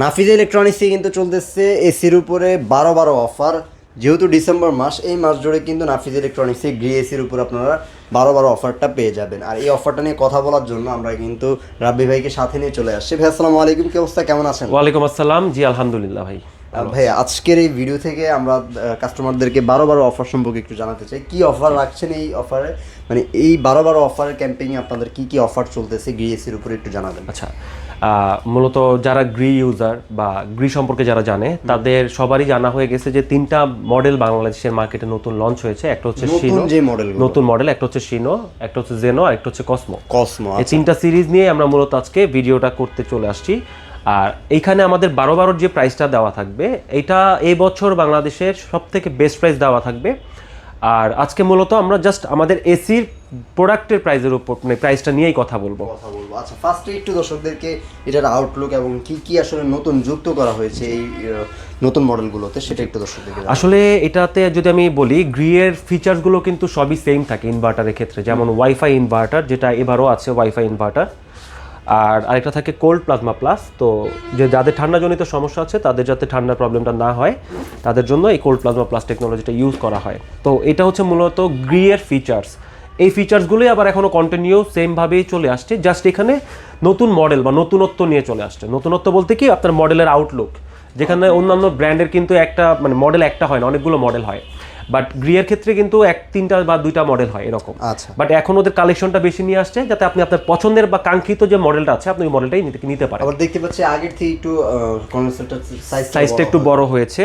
নাফিজ ইলেকট্রনিক্সে কিন্তু চলতেছে এসির উপরে 12 অফার। যেহেতু ডিসেম্বর মাস, এই মাস জুড়ে কিন্তু নাফিজ ইলেকট্রনিক্সে গ্রি এসির উপর আপনারা 12 অফারটা পেয়ে যাবেন। আর এই অফারটা নিয়ে কথা বলার জন্য আমরা কিন্তু রাব্বি ভাইকে সাথে নিয়ে চলে আসছি। ভাই আসসালামু আলাইকুম, কি অবস্থা, কেমন আছেন? ওয়ালাইকুম আসসালাম, জি আলহামদুলিল্লাহ ভাই। ভাই আজকের এই ভিডিও থেকে আমরা কাস্টমারদেরকে 12 অফার সম্পর্কে একটু জানাতে চাই। কি অফার রাখছেন এই অফারে, মানে এই 12 অফারের ক্যাম্পেইনে আপনাদের কি কি অফার চলতেছে গ্রি এসির উপরে একটু জানাবেন। আচ্ছা, মূলত যারা গ্রি ইউজার বা গ্রি সম্পর্কে যারা জানে তাদের সবারই জানা হয়ে গেছে যে 3টা মডেল বাংলাদেশের মার্কেটে নতুন লঞ্চ হয়েছে। একটা হচ্ছে শিনো, নতুন মডেল, একটা হচ্ছে শিনো, একটা হচ্ছে জেনো, আর একটা হচ্ছে কসমো। এই 3টা সিরিজ নিয়ে আমরা মূলত আজকে ভিডিওটা করতে চলে আসছি। আর এইখানে আমাদের 12 যে প্রাইসটা দেওয়া থাকবে, এটা এই বছর বাংলাদেশের সবথেকে বেস্ট প্রাইস দেওয়া থাকবে। আর আজকে মূলত আমরা জাস্ট আমাদের এসির প্রোডাক্টের প্রাইসের উপর, মানে প্রাইসটা নিয়েই কথা বলবো। আচ্ছা, ফার্স্টে একটু দর্শকদেরকে এটার আউটলুক এবং কি কি আসলে নতুন যুক্ত করা হয়েছে এই নতুন মডেলগুলোতে সেটা একটু দর্শকদেরকে। আসলে এটাতে যদি আমি বলি, গ্রিয়ের ফিচার্সগুলো কিন্তু সবই সেম থাকে ইনভার্টারের ক্ষেত্রে। যেমন ওয়াইফাই ইনভার্টার, যেটা এবারও আছে ওয়াইফাই ইনভার্টার। আর আরেকটা থাকে কোল্ড প্লাজমা প্লাস, তো যে যাদের ঠান্ডাজনিত সমস্যা আছে তাদের যাতে ঠান্ডার প্রবলেমটা না হয় তাদের জন্য এই কোল্ড প্লাজমা প্লাস টেকনোলজিটা ইউজ করা হয়। তো এটা হচ্ছে মূলত গ্রিয়ের ফিচার্স। এই ফিচার্সগুলোই আবার এখনও কন্টিনিউ সেমভাবেই চলে আসছে, জাস্ট এখানে নতুন মডেল বা নতুনত্ব নিয়ে চলে আসছে। নতুনত্ব বলতে কি, আপনার মডেলের আউটলুক, যেখানে অন্যান্য ব্র্যান্ডের কিন্তু একটা মানে মডেল একটা হয় না, অনেকগুলো মডেল হয়। বাট গ্রিয়ের ক্ষেত্রে কিন্তু 3টা বা 2টা মডেল হয় এরকম। আচ্ছা, বাট এখন ওদের কালেকশনটা বেশি নিয়ে আসছে যাতে আপনি আপনার পছন্দের বা কাঙ্ক্ষিত যে মডেলটা আছে আপনি ওই মডেলটাই নিতে পারেন। আবার দেখতে পাচ্ছি আগের থেকে একটু কনসেপ্টটার সাইজটা একটু বড় হয়েছে।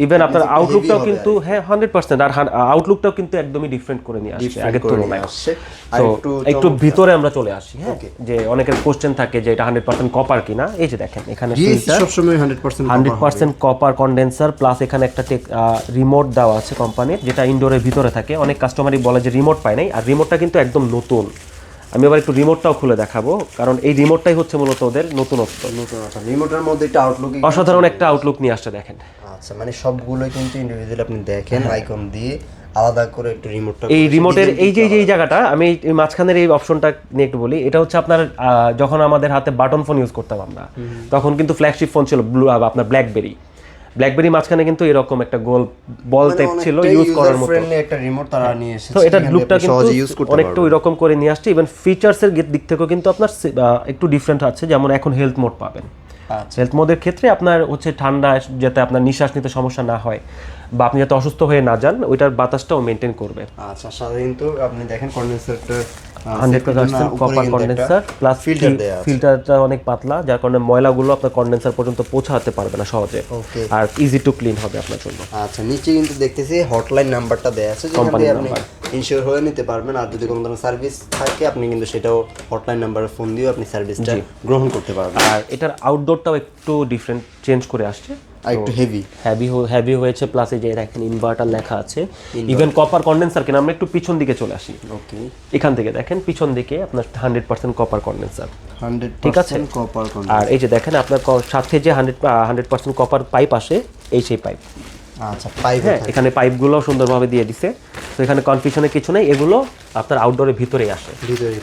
ইভেন আপনার আউটলুকটাও কিন্তু 100%, আর আউটলুকটাও কিন্তু একদমই ডিফারেন্ট করে নিয়ে আসছে আগের তুলনায়। তো একটু ভিতরে আমরা চলে আসি। হ্যাঁ, যে অনেকের কোশ্চেন থাকে যে এটা 100% কপার কিনা। এই যে দেখেন এখানে সবসময় 100% কপার কন্ডেন্সার, প্লাস এখানে একটা রিমোট দেওয়া আছে কোম্পানির, যেটা ইনডোরের ভিতরে থাকে। অনেক কাস্টমারই বলে যে রিমোট পায় নাই, আর রিমোটটা কিন্তু একদম নতুন। আমি আবার একটু রিমোটটাও খুলে দেখাবো, কারণ এই রিমোটটাই হচ্ছে মূলত ওদের নতুনত্ব। রিমোটের মধ্যে একটা আউটলুক, অসাধারণ একটা আউটলুক নিয়ে আসছে দেখেন। আচ্ছা, মানে সবগুলোই কিন্তু ইন্ডিভিজুয়াল আপনি দেখেন আইকন দিয়ে আলাদা করে একটু রিমোটটা। এই রিমোটের এই যে জায়গাটা, আমি এই মাঝখানের এই অপশনটা নিয়ে একটু বলি। এটা হচ্ছে আপনার যখন আমাদের হাতে বাটন ফোন ইউজ করতাম আমরা, তখন কিন্তু ফ্ল্যাগশিপ ফোন ছিল আপনার ব্ল্যাকবেরি মাঝখানে কিন্তু এরকম একটা গোল বল টাইপ ছিল ইউজ করার মতো একটা রিমোট তারা নিয়ে এসেছে। তো এটার লুকটা কিন্তু অনেকটা ওইরকম করে নিয়ে আসছে। ইভেন ফিচার্সের দিক থেকেও কিন্তু আপনার একটু ডিফারেন্ট আছে। যেমন এখন হেলথ মোড পাবেন। হেলথ মোডের ক্ষেত্রে আপনার হচ্ছে ঠান্ডা যাতে আপনার নিঃশ্বাস নিতে সমস্যা না হয় বা আপনি যাতে অসুস্থ হয়ে না যান, ওইটার বাতাসটাও মেনটেন করবে। আচ্ছা, সাধারণত আপনি দেখেন কন্ডেন্সারটা 100% কপার কন্ডেন্সার, প্লাস ফিল্টারটা অনেক পাতলা, যার কারণে ময়লাগুলো আপনার কন্ডেন্সার পর্যন্ত পৌঁছাতে পারবে না সহজে, আর ইজি টু ক্লিন হবে আপনার জন্য। আচ্ছা, নিচে কিন্তু দেখতেছি হটলাইন নাম্বারটা দেয়া আছে, যেখান থেকে আপনি ইনশিওর হয়ে নিতে পারবেন। আর যদি কোনো ধরনের সার্ভিস থাকে আপনি কিন্তু সেটাও হটলাইন নাম্বারে ফোন দিয়ে আপনি সার্ভিসটা গ্রহণ করতে পারবেন। আর এটার আউটডোরটাও একটু ডিফারেন্ট চেঞ্জ করে আসছে, আর একটু হেভি হয়েছে। প্লাস এই যে দেখেন ইনভার্টার লেখা আছে, ইভেন কপার কন্ডেন্সার কিনা। আমরা একটু পিছন দিকে চলে আসি। ওকে, এখান থেকে দেখেন পিছন দিকে আপনার 100% কপার কন্ডেন্সার, 100% ঠিক আছে। Copper condenser. আর এই যে দেখেন আপনার সাথে যে 100% কপার পাইপ আসে, এই সেই পাইপ। আচ্ছা, পাইপ, হ্যাঁ, এখানে পাইপগুলো সুন্দরভাবে দিয়ে দিছে। তো এখানে কনফিউশনের কিছু নেই, এগুলো আপনার আউটডোরের ভিতরেই আসে,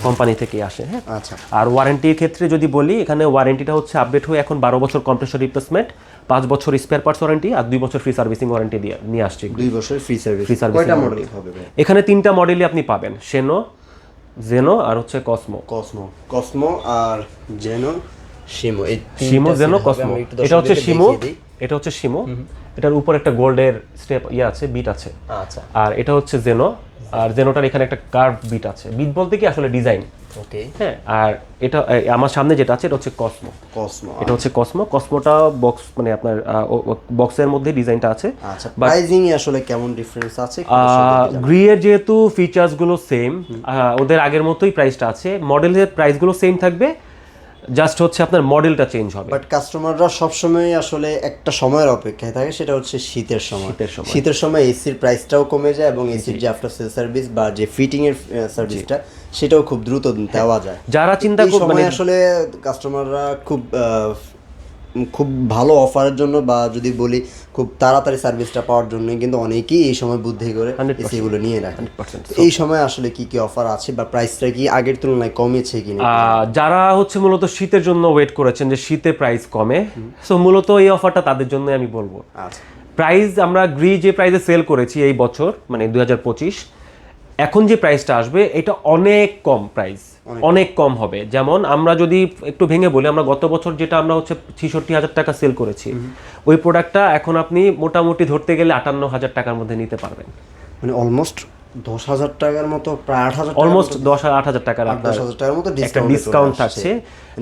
কোম্পানি থেকেই আসে। হ্যাঁ, আচ্ছা। আর ওয়ারেন্টির ক্ষেত্রে যদি বলি, এখানে ওয়ারেন্টিটা হচ্ছে আপডেট হয়ে এখন 12 বছর কম্প্রেসর রিপ্লেসমেন্ট, 5 বছর স্পেয়ার পার্টস ওয়ারেন্টি, আর 2 বছর ফ্রি সার্ভিসিং ওয়ারেন্টি দিয়ে নিয়ে আসছে। 2 বছর ফ্রি সার্ভিস। কয়টা মডেল হবে? এখানে 3টা মডেলই আপনি পাবেন, জেনো আর হচ্ছে কসমো আর শিমো। জেনো, কসমো। এটা হচ্ছে শিমো। এটার উপর একটা গোল্ডের স্টেপ আছে, বিট আছে। আচ্ছা। আর এটা হচ্ছে জেনো, আর জেনোটার এখানে একটা কার্ভ বিট আছে। বিট বলতে কি আসলে ডিজাইন। ওকে, হ্যাঁ। আর এটা আমার সামনে যেটা আছে এটা হচ্ছে কসমো। এটা হচ্ছে কসমোটা বক্স, মানে আপনার বক্সের মধ্যে ডিজাইনটা আছে। আচ্ছা, প্রাইসিং এ আসলে কেমন ডিফারেন্স আছে? গ্রিয়ের যেহেতু ফিচার্স গুলো সেম, ওদের আগের মতোই প্রাইসটা আছে। মডেলের প্রাইসগুলো সেম থাকবে, জাস্ট হচ্ছে আপনার মডেলটা চেঞ্জ হবে। বাট কাস্টমাররা সবসময় আসলে একটা সময়ের অপেক্ষায় থাকে, সেটা হচ্ছে শীতের সময় এসির প্রাইসটাও কমে যায় এবং এসির যে আফটার সেল সার্ভিস বা যে ফিটিং এর সার্ভিসটা সেটাও খুব দ্রুত দেওয়া যায়। যারা চিন্তা করবেন, মানে আসলে কাস্টমাররা খুব খুব ভালো অফারের জন্য বা যদি বলি খুব তাড়াতাড়ি সার্ভিসটা পাওয়ার জন্য কিন্তু অনেকেই এই সময় বুদ্ধি করে 100% এসিগুলো নিয়ে রাখে। 100%। এই সময় আসলে কি কি অফার আছে বা প্রাইসটা কি আগের তুলনায় কমেছে কিনা? যারা হচ্ছে মূলত শীতের জন্য ওয়েট করেছেন যে শীতে প্রাইস কমে, সো মূলত এই অফারটা তাদের জন্য আমি বলবো। আচ্ছা, প্রাইস আমরা গ্রি যে প্রাইসে সেল করেছি এই বছর মানে 2025, এখন যে প্রাইসটা আসবে এটা অনেক কম প্রাইস, অনেক কম হবে। যেমন আমরা যদি একটু ভেঙে বলি, আমরা গত বছর যেটা আমরা হচ্ছে 66,000 টাকা সেল করেছি, ওই প্রোডাক্টটা এখন আপনি মোটামুটি ধরতে গেলে 58,000 টাকার মধ্যে নিতে পারবেন। মানে অলমোস্ট 10,000 টাকার মতো, প্রায় 8,000 অলমোস্ট 8,000 টাকার আপনার 10,000 টাকার মতো একটা ডিসকাউন্ট থাকছে,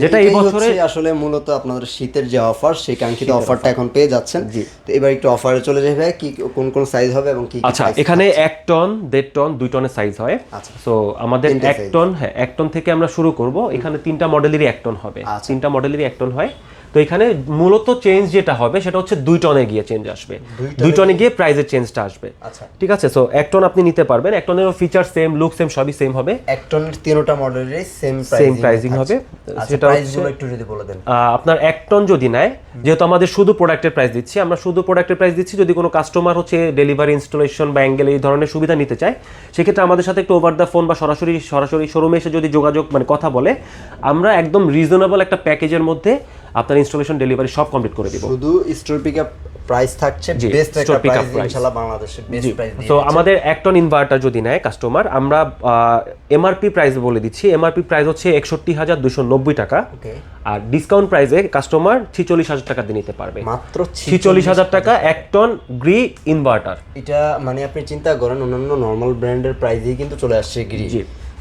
যেটা এই এটাই বছরে হচ্ছে আসলে মূলত আপনাদের শীতের যে অফার সেই কাঙ্ক্ষিত অফারটা এখন পেয়ে যাচ্ছেন। তো এবার একটু অফারে চলে যাবে, কি কোন কোন সাইজ হবে এবং কি কি আচ্ছা, price এখানে থাকছে? 1 টন 1.5 টন 2 টনের সাইজ হয়। আচ্ছা। সো আমাদের তিনটে 1 টন, হ্যাঁ 1 টন থেকে আমরা শুরু করব। এখানে 3টা মডেলেরই 1 টন হবে, আচ্ছা। 3টা মডেলেরই 1 টন হয়। তো এখানে মূলত চেঞ্জ যেটা হবে সেটা হচ্ছে 2 টনে গিয়ে চেঞ্জ আসবে, 2 টনে গিয়ে প্রাইসের চেঞ্জটা আসবে। আচ্ছা, ঠিক আছে। সো 1 টন আপনি নিতে পারবেন, 1 টনেরও ফিচার সেম, লুক সেম, সবই সেম হবে। 1 টনের 3টা মডেলেরই সেম প্রাইসিং হবে। সেটা সেটা প্রাইসগুলো একটু যদি বলে দেন। আপনার 1 টন যদি নেয়, যেহেতু আমাদের শুধু প্রোডাক্টের প্রাইস দিচ্ছি, আমরা শুধু প্রোডাক্টের প্রাইস দিচ্ছি, যদি কোনো কাস্টমার হচ্ছে ডেলিভারি, ইনস্টলেশন বা অ্যাঙ্গেল এই ধরনের সুবিধা নিতে চায়, সেক্ষেত্রে আমাদের সাথে একটু ওভার দ্য ফোন বা সরাসরি শোরুমে এসে যদি যোগাযোগ মানে কথা বলে, আমরা একদম রিজনেবল একটা প্যাকেজের মধ্যে আপনার ইনস্টলেশন, ডেলিভারি সব কমপ্লিট করে দিব। শুধু স্টোর পিকআপ প্রাইস থাকছে, বেস্ট একটা প্রাইস ইনশাআল্লাহ বাংলাদেশের বেস্ট প্রাইস দিয়ে। তো আমাদের 1 টন ইনভার্টার যদি নেয় কাস্টমার, আমরা এমআরপি প্রাইস বলে দিচ্ছি। এমআরপি প্রাইস হচ্ছে 61,290 টাকা। ওকে, আর ডিসকাউন্ট প্রাইসে কাস্টমার 46,000 টাকা দিয়ে নিতে পারবে। মাত্র 46,000 টাকা 1 টন গ্রি ইনভার্টার। এটা মানে আপনি চিন্তা করেন অন্যান্য নরমাল ব্র্যান্ডের প্রাইসেই কিন্তু চলে আসছে গ্রি।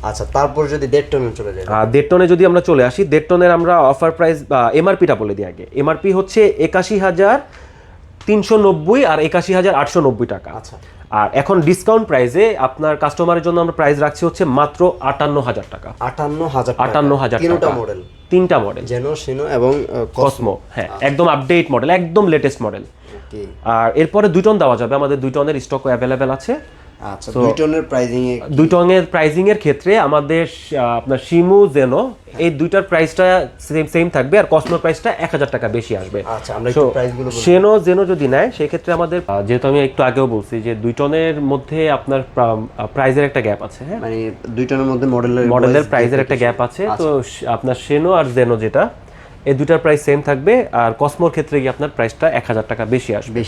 আচ্ছা, তারপর যদি 1.5 টনে চলে যায়, 1.5 টনে যদি আমরা চলে আসি, 1.5 টনের আমরা অফার প্রাইস বা এমআরপিটা বলে দিই আগে। এমআরপি হচ্ছে 81,390 আর 81,890 টাকা। আচ্ছা, আর এখন ডিসকাউন্ট প্রাইসে আপনার কাস্টমারের জন্য আমরা প্রাইস রাখছি হচ্ছে মাত্র 58,000 টাকা। 58,000 টাকা। মডেল, 3টা মডেল, জেনো, সিনো এবং কসমো। হ্যাঁ, একদম আপডেট মডেল, একদম লেটেস্ট মডেল। ওকে, আর এরপরে 2 টন দেওয়া যাবে, আমাদের 2 টনের স্টক অ্যাভেলেবেল আছে। আচ্ছা, 2 টনের প্রাইসিং এ 2 টনের প্রাইসিং এর ক্ষেত্রে আমাদের আপনার শিমু, জেনো এই দুইটার প্রাইসটা সেম থাকবে, আর কসমোর প্রাইসটা 1,000 টাকা বেশি আসবে। আচ্ছা, আমরা একটু প্রাইসগুলো বলি। শেনো, জেনো যদি নেয় সেক্ষেত্রে আমাদের যেহেতু আমি একটু আগেও বলছি যে 2 টনের মধ্যে আপনার প্রাইসের একটা গ্যাপ আছে। হ্যাঁ, মানে 2 টনের মধ্যে মডেলের প্রাইসের একটা গ্যাপ আছে। তো আপনার শেনো আর জেনো যেটা, এই দুটার প্রাইস সেম থাকবে, আর কসমোর ক্ষেত্রে গিয়ে আপনার প্রাইসটা 1,000 টাকা বেশি আসবে।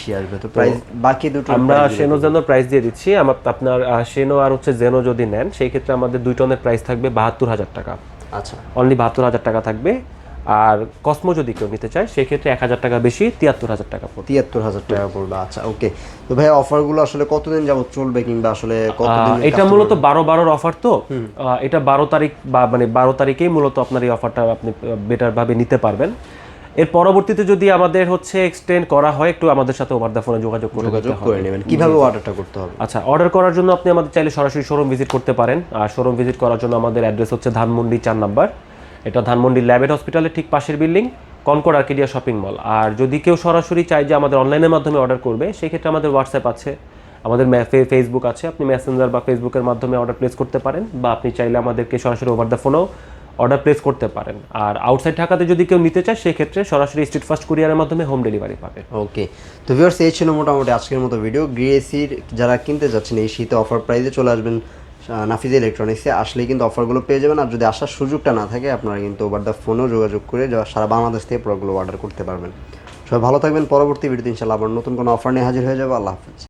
তো প্রাইস বাকি দুটো আমরা শেনো জেনোর প্রাইস দিয়ে দিচ্ছি। আপনার শেনো আর হচ্ছে জেনো যদি নেন সেই ক্ষেত্রে আমাদের 2 টনের প্রাইস থাকবে 72,000 টাকা। আচ্ছা, অনলি 72,000 টাকা থাকবে। আর কসমো যদি কেউ নিতে চায় সেক্ষেত্রে 1,000 টাকা বেশি, 73,000 টাকা পড়বে। 73,000 টাকা পড়বে। আচ্ছা, ওকে। তো ভাই অফারগুলো আসলে কতদিন যাবত চলবে কিংবা আসলে কতদিন? এটা মূলত 12/12 অফার। তো এটা 12 তারিখ বা মানে 12 তারিখেই মূলত আপনার এই অফারটা আপনি বেটার ভাবে নিতে পারবেন। এর পরবর্তীতে যদি আমাদের হচ্ছে এক্সটেন্ড করা হয়, একটু আমাদের সাথে ওভার দ্য ফোনে যোগাযোগ করে নেবেন। কিভাবে অর্ডারটা করতে হবে? আচ্ছা, অর্ডার করার জন্য আপনি আমাদের চাইলে সরাসরি শোরুম ভিজিট করতে পারেন। আর শোরুম ভিজিট করার জন্য আমাদের অ্যাড্রেস হচ্ছে ধানমন্ডি 4 নাম্বার। এটা ধানমন্ডি ল্যাবেট হসপিটালের ঠিক পাশের building, Concord Arcadia shopping mall. আর যদি কেউ সরাসরি চায় যে আমাদের অনলাইনের মাধ্যমে অর্ডার করবে, সেই ক্ষেত্রে আমাদের হোয়াটসঅ্যাপ আছে, আমাদের ফেসবুক আছে, আপনি মেসেঞ্জার বা ফেসবুকের মাধ্যমে অর্ডার প্লেস করতে পারেন, বা আপনি চাইলে আমাদেরকে সরাসরি ওভার দ্য ফোনেও অর্ডার প্লেস করতে পারেন। আর আউটসাইড ঢাকাতে যদি কেউ নিতে চায় সেক্ষেত্রে সরাসরি স্ট্রিট ফাস্ট কুরিয়ারের মাধ্যমে হোম ডেলিভারি পাবে। ওকে, তো ভিউয়ার্স, এই ছিল মোটামুটি আজকের মতো ভিডিও। গ্রিএসির যারা কিনতে যাচ্ছেন এই শীতে অফার প্রাইসে চলে আসবেন নাফিজ ইলেকট্রনিক্সে, আসলেই কিন্তু অফারগুলো পেয়ে যাবেন। আর যদি আসার সুযোগটা না থাকে, আপনারা কিন্তু ওভার দ্য ফোনেও যোগাযোগ করে সারা বাংলাদেশ থেকে প্রোডাক্টগুলো অর্ডার করতে পারবেন। সবাই ভালো থাকবেন। পরবর্তী ভিডিওতে ইনশাআল্লাহ আবার নতুন কোনো অফার নিয়ে হাজির হয়ে যাবো। আল্লাহ হাফেজ।